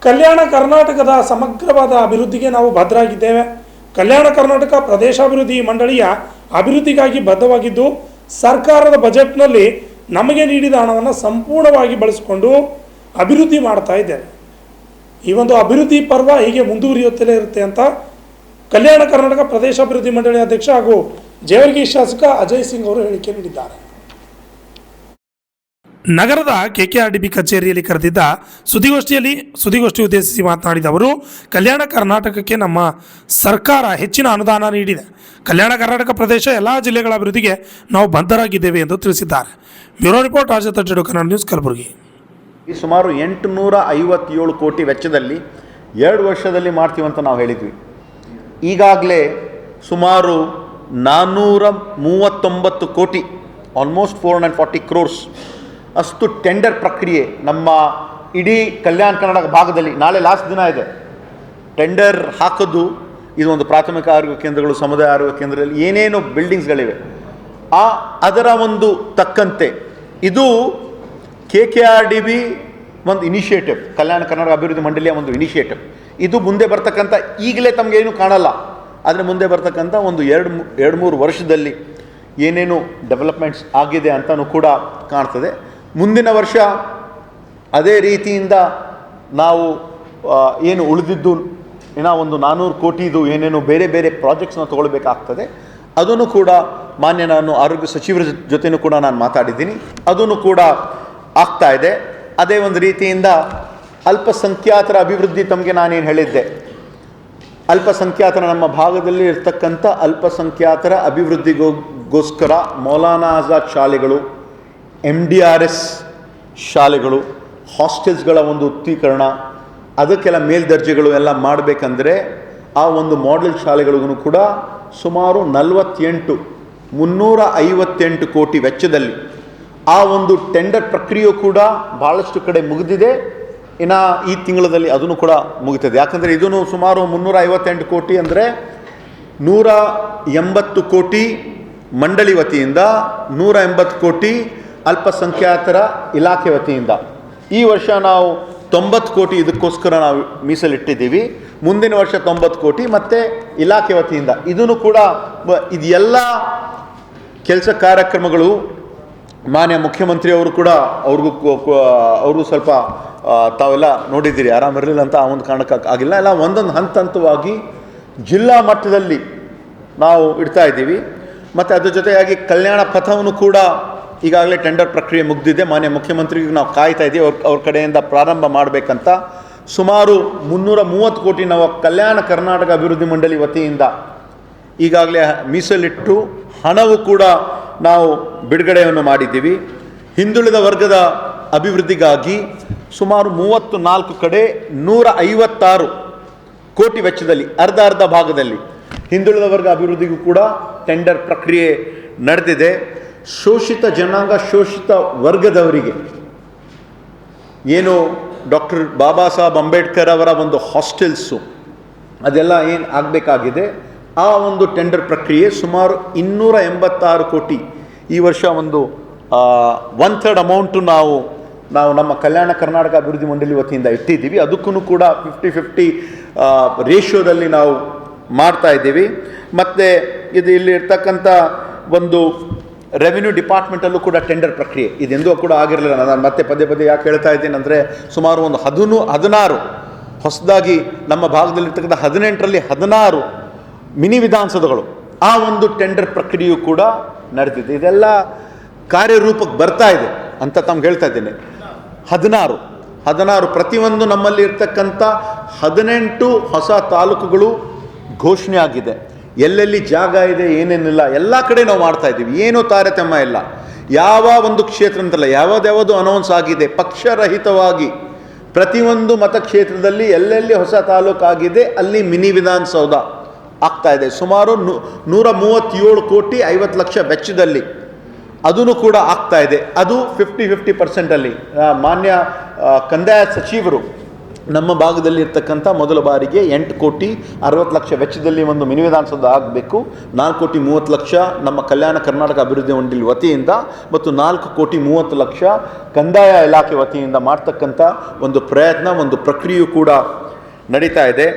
ಕಲ್ಯಾಣ ಕರ್ನಾಟಕದ ಸಮಗ್ರವಾದ ಅಭಿವೃದ್ಧಿಗೆ ನಾವು ಬದ್ಧರಾಗಿದ್ದೇವೆ. ಕಲ್ಯಾಣ ಕರ್ನಾಟಕ ಪ್ರದೇಶಾಭಿವೃದ್ಧಿ ಮಂಡಳಿಯ ಅಭಿವೃದ್ಧಿಗಾಗಿ ಬದ್ಧವಾಗಿದ್ದು, ಸರ್ಕಾರದ ಬಜೆಟ್ನಲ್ಲಿ ನಮಗೆ ನೀಡಿದ ಹಣವನ್ನು ಸಂಪೂರ್ಣವಾಗಿ ಬಳಸಿಕೊಂಡು ಅಭಿವೃದ್ಧಿ ಮಾಡ್ತಾ ಇದ್ದೇವೆ. ಈ ಒಂದು ಅಭಿವೃದ್ಧಿ ಪರ್ವ ಹೀಗೆ ಮುಂದುವರಿಯುತ್ತಲೇ ಇರುತ್ತೆ ಅಂತ ಕಲ್ಯಾಣ ಕರ್ನಾಟಕ ಪ್ರದೇಶಾಭಿವೃದ್ಧಿ ಮಂಡಳಿ ಅಧ್ಯಕ್ಷ ಹಾಗೂ ಜೇವರ್ಗಿ ಶಾಸಕ ಅಜಯ್ ಸಿಂಗ್ ಅವರು ಹೇಳಿಕೆ ನೀಡಿದ್ದಾರೆ. ನಗರದ ಕೆಕೆಆರ್ಡಿಬಿ ಕಚೇರಿಯಲ್ಲಿ ಕರೆದಿದ್ದ ಸುದ್ದಿಗೋಷ್ಠಿ ಉದ್ದೇಶಿಸಿ ಮಾತನಾಡಿದ ಅವರು, ಕಲ್ಯಾಣ ಕರ್ನಾಟಕಕ್ಕೆ ನಮ್ಮ ಸರ್ಕಾರ ಹೆಚ್ಚಿನ ಅನುದಾನ ನೀಡಿದೆ. ಕಲ್ಯಾಣ ಕರ್ನಾಟಕ ಪ್ರದೇಶ ಎಲ್ಲ ಜಿಲ್ಲೆಗಳ ಅಭಿವೃದ್ಧಿಗೆ ನಾವು ಬದ್ಧರಾಗಿದ್ದೇವೆ ಎಂದು ತಿಳಿಸಿದ್ದಾರೆ. ಬ್ಯೂರೋ ರಿಪೋರ್ಟ್ ರಾಜ ತಜ್ಜಡು, ಕನ್ನಡ ನ್ಯೂಸ್, ಕಲಬುರಗಿ. ಸುಮಾರು 857 ಕೋಟಿ ವೆಚ್ಚದಲ್ಲಿ 2 ವರ್ಷದಲ್ಲಿ ಮಾಡ್ತೀವಂತ ನಾವು ಹೇಳಿದ್ವಿ. ಈಗಾಗಲೇ ಸುಮಾರು 439 ಕೋಟಿ, ಆಲ್ಮೋಸ್ಟ್ 440 crores ಅಷ್ಟು ಟೆಂಡರ್ ಪ್ರಕ್ರಿಯೆ ನಮ್ಮ ಇಡೀ ಕಲ್ಯಾಣ ಕರ್ನಾಟಕ ಭಾಗದಲ್ಲಿ. ನಾಳೆ ಲಾಸ್ಟ್ ದಿನ ಇದೆ ಟೆಂಡರ್ ಹಾಕೋದು. ಇದು ಒಂದು ಪ್ರಾಥಮಿಕ ಆರೋಗ್ಯ ಕೇಂದ್ರಗಳು, ಸಮುದಾಯ ಆರೋಗ್ಯ ಕೇಂದ್ರದಲ್ಲಿ ಏನೇನು ಬಿಲ್ಡಿಂಗ್ಸ್ಗಳಿವೆ ಅದರ ಒಂದು ತಕ್ಕಂತೆ ಇದು KKRDB ಒಂದು ಇನಿಷಿಯೇಟಿವ್, ಕಲ್ಯಾಣ ಕರ್ನಾಟಕ ಅಭಿವೃದ್ಧಿ ಮಂಡಳಿಯ ಒಂದು ಇನಿಷಿಯೇಟಿವ್. ಇದು ಮುಂದೆ ಬರ್ತಕ್ಕಂಥ, ಈಗಲೇ ತಮಗೇನು ಕಾಣಲ್ಲ, ಆದರೆ ಮುಂದೆ ಬರ್ತಕ್ಕಂಥ ಒಂದು 2-3 ವರ್ಷದಲ್ಲಿ ಏನೇನು ಡೆವಲಪ್ಮೆಂಟ್ಸ್ ಆಗಿದೆ ಅಂತಲೂ ಕೂಡ ಕಾಣ್ತದೆ. ಮುಂದಿನ ವರ್ಷ ಅದೇ ರೀತಿಯಿಂದ ನಾವು ಏನು ಉಳಿದಿದ್ದು ಇನ್ನೂ ಒಂದು 400 ಕೋಟಿದು ಏನೇನು ಬೇರೆ ಬೇರೆ ಪ್ರಾಜೆಕ್ಟ್ಸ್ನ ತೊಗೊಳ್ಬೇಕಾಗ್ತದೆ. ಅದನ್ನು ಕೂಡ ನಾನು ಆರೋಗ್ಯ ಸಚಿವರ ಜೊತೆನೂ ಕೂಡ ನಾನು ಮಾತಾಡಿದ್ದೀನಿ, ಅದನ್ನು ಕೂಡ ಆಗ್ತಾ ಇದೆ. ಅದೇ ಒಂದು ರೀತಿಯಿಂದ ಅಲ್ಪಸಂಖ್ಯಾತರ ಅಭಿವೃದ್ಧಿ, ತಮಗೆ ನಾನೇನು ಹೇಳಿದ್ದೆ, ಅಲ್ಪಸಂಖ್ಯಾತರ ನಮ್ಮ ಭಾಗದಲ್ಲಿ ಇರ್ತಕ್ಕಂಥ ಅಲ್ಪಸಂಖ್ಯಾತರ ಅಭಿವೃದ್ಧಿಗೋಸ್ಕರ ಮೌಲಾನಾ ಆಜಾದ್ ಶಾಲೆಗಳು, MDRS ಶಾಲೆಗಳು, ಹಾಸ್ಟೆಲ್ಸ್ಗಳ ಒಂದು ಉತ್ತೀಕರಣ, ಅದಕ್ಕೆಲ್ಲ ಮೇಲ್ದರ್ಜೆಗಳು ಎಲ್ಲ ಮಾಡಬೇಕಂದ್ರೆ ಆ ಒಂದು ಮಾಡೆಲ್ ಶಾಲೆಗಳಿಗೂ ಕೂಡ ಸುಮಾರು 358 ಕೋಟಿ ವೆಚ್ಚದಲ್ಲಿ ಆ ಒಂದು ಟೆಂಡರ್ ಪ್ರಕ್ರಿಯೆಯು ಕೂಡ ಭಾಳಷ್ಟು ಕಡೆ ಮುಗಿದಿದೆ. ಇನ್ನು ಈ ತಿಂಗಳಲ್ಲಿ ಅದನ್ನು ಕೂಡ ಮುಗಿತದೆ. ಯಾಕಂದರೆ ಇದನ್ನು ಸುಮಾರು 358 ಕೋಟಿ ಅಂದರೆ 180 ಕೋಟಿ ಮಂಡಳಿ ವತಿಯಿಂದ, 180 ಕೋಟಿ ಅಲ್ಪಸಂಖ್ಯಾತರ ಇಲಾಖೆ ವತಿಯಿಂದ. ಈ ವರ್ಷ ನಾವು 90 ಕೋಟಿ ಇದಕ್ಕೋಸ್ಕರ ನಾವು ಮೀಸಲಿಟ್ಟಿದ್ದೀವಿ. ಮುಂದಿನ ವರ್ಷ 90 ಕೋಟಿ ಮತ್ತು ಇಲಾಖೆ ವತಿಯಿಂದ. ಇದನ್ನು ಕೂಡ ಇದೆಲ್ಲ ಕೆಲಸ ಕಾರ್ಯಕ್ರಮಗಳು ಮಾನ್ಯ ಮುಖ್ಯಮಂತ್ರಿಯವರು ಕೂಡ ಅವ್ರಿಗೂ ಸ್ವಲ್ಪ ತಾವೆಲ್ಲ ನೋಡಿದ್ದೀರಿ, ಆರಾಮಿರಲಿಲ್ಲ ಅಂತ ಆ ಒಂದು ಕಾರಣಕ್ಕೆ ಆಗಿಲ್ಲ. ಎಲ್ಲ ಒಂದೊಂದು ಹಂತವಾಗಿ ಜಿಲ್ಲಾ ಮಟ್ಟದಲ್ಲಿ ನಾವು ಇಡ್ತಾ ಇದ್ದೀವಿ. ಮತ್ತು ಅದ್ರ ಜೊತೆಯಾಗಿ ಕಲ್ಯಾಣ ಪಥವನ್ನು ಕೂಡ ಈಗಾಗಲೇ ಟೆಂಡರ್ ಪ್ರಕ್ರಿಯೆ ಮುಗಿದಿದೆ. ಮಾನ್ಯ ಮುಖ್ಯಮಂತ್ರಿಗೆ ನಾವು ಕಾಯ್ತಾ ಇದ್ದೀವಿ, ಅವ್ರ ಕಡೆಯಿಂದ ಪ್ರಾರಂಭ ಮಾಡಬೇಕಂತ. ಸುಮಾರು 330 ಕೋಟಿ ನಾವು ಕಲ್ಯಾಣ ಕರ್ನಾಟಕ ಅಭಿವೃದ್ಧಿ ಮಂಡಳಿ ವತಿಯಿಂದ ಈಗಾಗಲೇ ಮೀಸಲಿಟ್ಟು ಹಣವು ಕೂಡ ನಾವು ಬಿಡುಗಡೆಯನ್ನು ಮಾಡಿದ್ದೀವಿ. ಹಿಂದುಳಿದ ವರ್ಗದ ಅಭಿವೃದ್ಧಿಗಾಗಿ ಸುಮಾರು 34 ಕಡೆ 156 ಕೋಟಿ ವೆಚ್ಚದಲ್ಲಿ ಅರ್ಧ ಭಾಗದಲ್ಲಿ ಹಿಂದುಳಿದ ವರ್ಗ ಅಭಿವೃದ್ಧಿಗೂ ಕೂಡ ಟೆಂಡರ್ ಪ್ರಕ್ರಿಯೆ ನಡೆದಿದೆ. ಶೋಷಿತ ಜನಾಂಗ, ಶೋಷಿತ ವರ್ಗದವರಿಗೆ ಏನು ಡಾಕ್ಟರ್ ಬಾಬಾ ಸಾಹೇಬ್ ಅಂಬೇಡ್ಕರ್ ಅವರ ಒಂದು ಹಾಸ್ಟೆಲ್ಸು ಅದೆಲ್ಲ ಏನು ಆಗಬೇಕಾಗಿದೆ, ಆ ಒಂದು ಟೆಂಡರ್ ಪ್ರಕ್ರಿಯೆ ಸುಮಾರು 286 ಕೋಟಿ ಈ ವರ್ಷ ಒಂದು 1/3 ಅಮೌಂಟು ನಾವು ನಮ್ಮ ಕಲ್ಯಾಣ ಕರ್ನಾಟಕ ಅಭಿವೃದ್ಧಿ ಮಂಡಳಿ ವತಿಯಿಂದ ಇಟ್ಟಿದ್ದೀವಿ. ಅದಕ್ಕೂ ಕೂಡ 50-50 ರೇಷಿಯೋದಲ್ಲಿ ನಾವು ಮಾಡ್ತಾ ಇದ್ದೀವಿ. ಮತ್ತು ಇಲ್ಲಿ ಇರ್ತಕ್ಕಂಥ ಒಂದು ರೆವಿನ್ಯೂ ಡಿಪಾರ್ಟ್ಮೆಂಟಲ್ಲೂ ಕೂಡ ಟೆಂಡರ್ ಪ್ರಕ್ರಿಯೆ ಇದೆಂದೂ ಕೂಡ ಆಗಿರಲಿಲ್ಲ. ನಾನು ಮತ್ತೆ ಪದೇ ಯಾಕೆ ಹೇಳ್ತಾ ಇದ್ದೀನಿ ಅಂದರೆ, ಸುಮಾರು ಒಂದು 16 ಹೊಸದಾಗಿ ನಮ್ಮ ಭಾಗದಲ್ಲಿರ್ತಕ್ಕಂಥ 18ರಲ್ಲಿ 16 ಮಿನಿ ವಿಧಾನಸೌಧಗಳು ಆ ಒಂದು ಟೆಂಡರ್ ಪ್ರಕ್ರಿಯೆಯು ಕೂಡ ನಡೆದಿದೆ. ಇದೆಲ್ಲ ಕಾರ್ಯರೂಪಕ್ಕೆ ಬರ್ತಾ ಇದೆ ಅಂತ ತಮ್ಗೆ ಹೇಳ್ತಾ ಇದ್ದೇನೆ. 16 ಪ್ರತಿಯೊಂದು ನಮ್ಮಲ್ಲಿ ಇರ್ತಕ್ಕಂಥ 18 ಹೊಸ ತಾಲೂಕುಗಳು ಘೋಷಣೆ ಆಗಿದೆ. ಎಲ್ಲೆಲ್ಲಿ ಜಾಗ ಇದೆ, ಏನೇನಿಲ್ಲ, ಎಲ್ಲ ಕಡೆ ನಾವು ಮಾಡ್ತಾ ಇದ್ದೀವಿ. ಏನೂ ತಾರತಮ್ಯ ಇಲ್ಲ. ಯಾವ ಒಂದು ಕ್ಷೇತ್ರ ಅಂತಲ್ಲ, ಯಾವುದು ಅನೌನ್ಸ್ ಆಗಿದೆ ಪಕ್ಷರಹಿತವಾಗಿ ಪ್ರತಿಯೊಂದು ಮತಕ್ಷೇತ್ರದಲ್ಲಿ ಎಲ್ಲೆಲ್ಲಿ ಹೊಸ ತಾಲೂಕು ಆಗಿದೆ ಅಲ್ಲಿ ಮಿನಿ ವಿಧಾನಸೌಧ ಆಗ್ತಾ ಇದೆ. ಸುಮಾರು 137 ಕೋಟಿ 50 ಲಕ್ಷ ವೆಚ್ಚದಲ್ಲಿ ಅದೂ ಕೂಡ ಆಗ್ತಾ ಇದೆ. ಅದು 50-50% ಮಾನ್ಯ ಕಂದಾಯ ಸಚಿವರು ನಮ್ಮ ಭಾಗದಲ್ಲಿ ಇರ್ತಕ್ಕಂಥ ಮೊದಲ ಬಾರಿಗೆ 8 ಕೋಟಿ 60 ಲಕ್ಷ ವೆಚ್ಚದಲ್ಲಿ ಒಂದು ಮಿನಿ ವಿಧಾನಸೌಧ ಆಗಬೇಕು. 4 ಕೋಟಿ 30 ಲಕ್ಷ ನಮ್ಮ ಕಲ್ಯಾಣ ಕರ್ನಾಟಕ ಅಭಿವೃದ್ಧಿ ಮಂಡಳಿ ವತಿಯಿಂದ ಮತ್ತು 4 ಕೋಟಿ 30 ಲಕ್ಷ ಕಂದಾಯ ಇಲಾಖೆ ವತಿಯಿಂದ ಮಾಡ್ತಕ್ಕಂಥ ಒಂದು ಪ್ರಯತ್ನ, ಒಂದು ಪ್ರಕ್ರಿಯೆಯು ಕೂಡ ನಡೀತಾ ಇದೆ.